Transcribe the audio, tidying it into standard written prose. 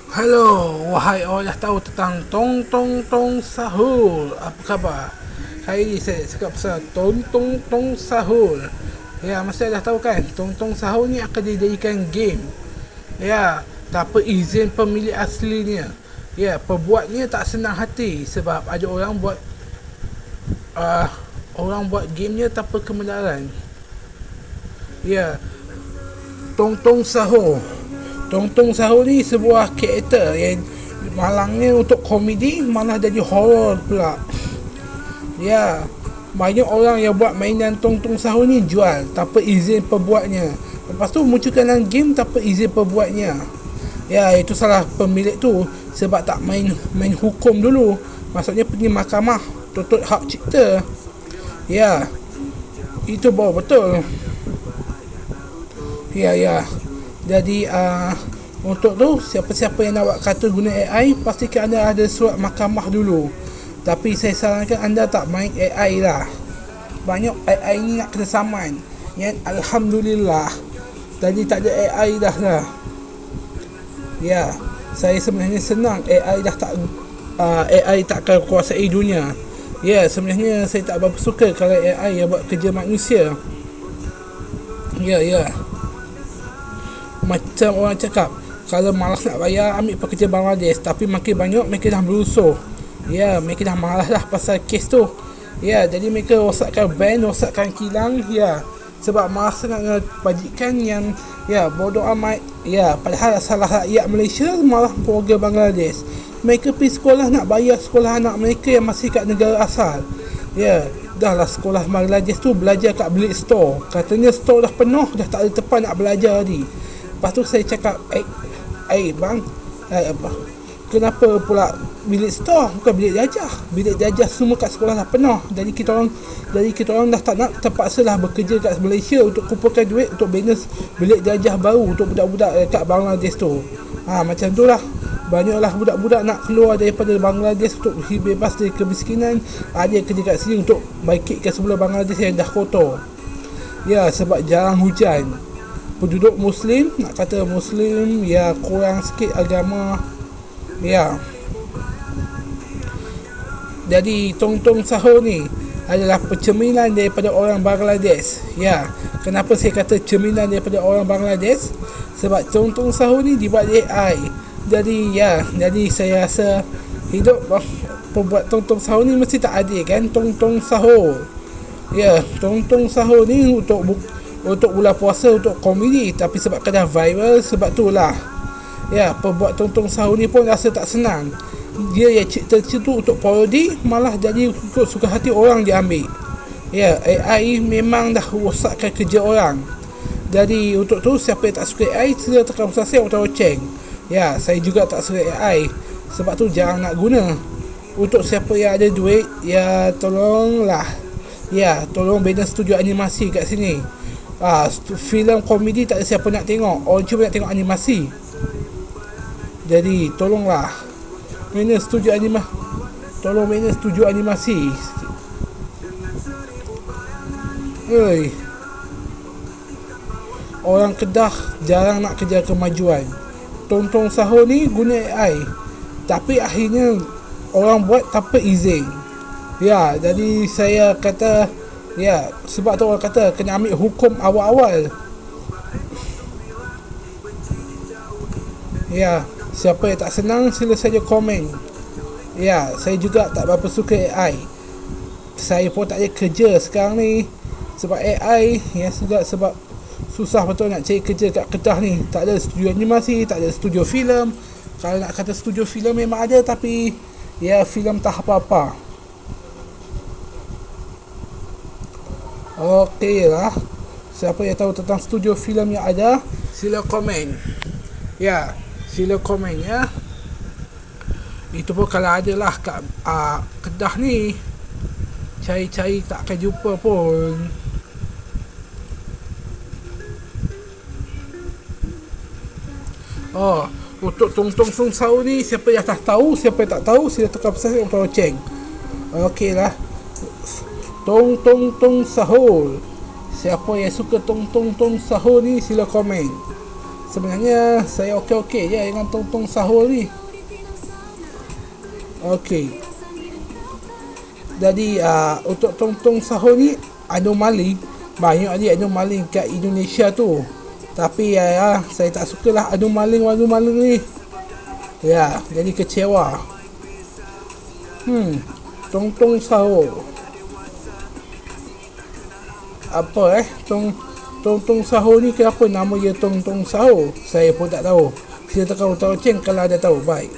Halo, wahai orang dah tahu tentang Tong Tong Tong Sahur. Apa khabar? Hari ni saya cakap pasal Tong Tong Tong Sahur. Ya, masa dah tahu kan, Tong Tong Sahur ni akan dijadikan game. Ya, tanpa izin pemilik aslinya. Ya, pembuatnya tak senang hati sebab ada uh, orang buat gamenya tanpa kebenaran. Ya, Tong Tong Sahur. Tong Tong Sahur ni sebuah karakter yang malangnya untuk komedi malah jadi horror pula. Ya, banyak orang yang buat mainan Tong Tong Sahur ni jual tanpa izin pembuatnya. Lepas tu munculkan dalam game tanpa izin pembuatnya. Ya, itu salah pemilik tu sebab tak main hukum dulu. Maksudnya pergi mahkamah tuntut hak cipta. Ya, itu baru betul. Ya. Jadi untuk tu siapa-siapa yang nak buat kartun guna AI, pastikan anda ada surat mahkamah dulu. Tapi saya sarankan anda tak main AI lah. Banyak AI ni nak kena saman. Yang Alhamdulillah tadi tak ada AI dah lah. Ya, saya sebenarnya senang AI dah tak AI takkan kuasai dunia. Ya, sebenarnya saya tak berapa suka kalau AI yang buat kerja manusia. Ya. Macam orang cakap, kalau malas nak bayar, ambil pekerja Bangladesh. Tapi makin banyak mereka dah berusuh. Ya, mereka dah malas dah pasal kes tu. Ya, jadi mereka rosakkan van, rosakkan kilang. Ya, sebab malas sangat dengan bajikan yang bodoh amat. Ya, padahal salah rakyat Malaysia malah warga Bangladesh. Mereka pergi sekolah nak bayar sekolah anak mereka yang masih kat negara asal. Ya, dah lah sekolah Bangladesh tu belajar kat bilik store. Katanya store dah penuh, dah tak ada tempat nak belajar lagi. Lepas tu saya cakap, bang, kenapa pula bilik store bukan bilik jajah? Bilik jajah semua kat sekolah dah penuh. Jadi kita orang dah tak nak, terpaksalah bekerja kat Malaysia untuk kumpulkan duit untuk bina bilik jajah baru untuk budak-budak kat Bangladesh tu. Macam tu lah. Banyaklah budak-budak nak keluar daripada Bangladesh untuk bebas dari kemiskinan. Dia kerja kat sini untuk baikkan sebelah Bangladesh yang dah kotor. Ya, sebab jarang hujan. Penduduk Muslim, nak kata Muslim, ya kurang sikit agama. Ya. Jadi Tong Tong Sahur ni adalah pencerminan daripada orang Bangladesh. Ya. Kenapa saya kata cerminan daripada orang Bangladesh? Sebab Tong Tong Sahur ni dibuat AI. Jadi saya rasa hidup pembuat Tong Tong Sahur ni mesti tak adil kan? Tong Tong Sahur. Ya, Tong Tong Sahur ni untuk bulan puasa, untuk komedi. Tapi sebab kena viral, sebab tu lah. Ya, pembuat Tong Tong Sahur ni pun rasa tak senang. Dia yang cipta tu untuk parodi, malah jadi ikut suka hati orang dia ambil. Ya, AI memang dah rosakkan kerja orang. Jadi untuk tu, siapa yang tak suka AI, sila tekan subscribe atau loceng. Ya, saya juga tak suka AI. Sebab tu jarang nak guna. Untuk siapa yang ada duit, ya tolonglah. Ya, tolong bina studio animasi kat sini. Filem komedi tak ada siapa nak tengok. Orang cuma nak tengok animasi. Jadi tolonglah bina studio animasi. Oi, orang Kedah jarang nak kejar kemajuan. Tong Tong Sahur ni guna AI, tapi akhirnya orang buat tanpa izin. Ya, jadi saya kata, ya, sebab tu orang kata kena ambil hukum awal-awal. Ya, siapa yang tak senang sila saja komen. Ya, saya juga tak berapa suka AI. Saya pun tak ada kerja sekarang ni sebab AI. Ya, juga sebab susah betul nak cari kerja kat Kedah ni. Tak ada studio animasi, tak ada studio filem. Kalau nak kata studio filem memang ada, tapi ya filem tak apa-apa. Okey lah. Siapa yang tahu tentang studio filem yang ada, sila komen. Ya, sila komen ya. Itu pun kalau ada lah kat Kedah ni, cari-cari tak akan jumpa pun. Untuk Tong Tong Sahur ni, siapa yang dah tahu, siapa yang tak tahu, sila tekan subscribe atau loceng. Okey lah. Tong Tong Tong Sahur. Siapa yang suka Tong Tong Tong Sahur ni, sila komen. Sebenarnya saya okey-okey je dengan tong-tong sahur ni. Okey. Jadi untuk tong-tong sahur ni anomali. Banyak dia anomali kat Indonesia tu. Tapi saya tak sukalah anomali ni. Ya, jadi kecewa. Tong-tong sahur. Apa Tong-tong sahur ni kenapa nama dia tong-tong sahur? Saya pun tak tahu. Sila tekan butang loceng kalau ada tahu. Baik.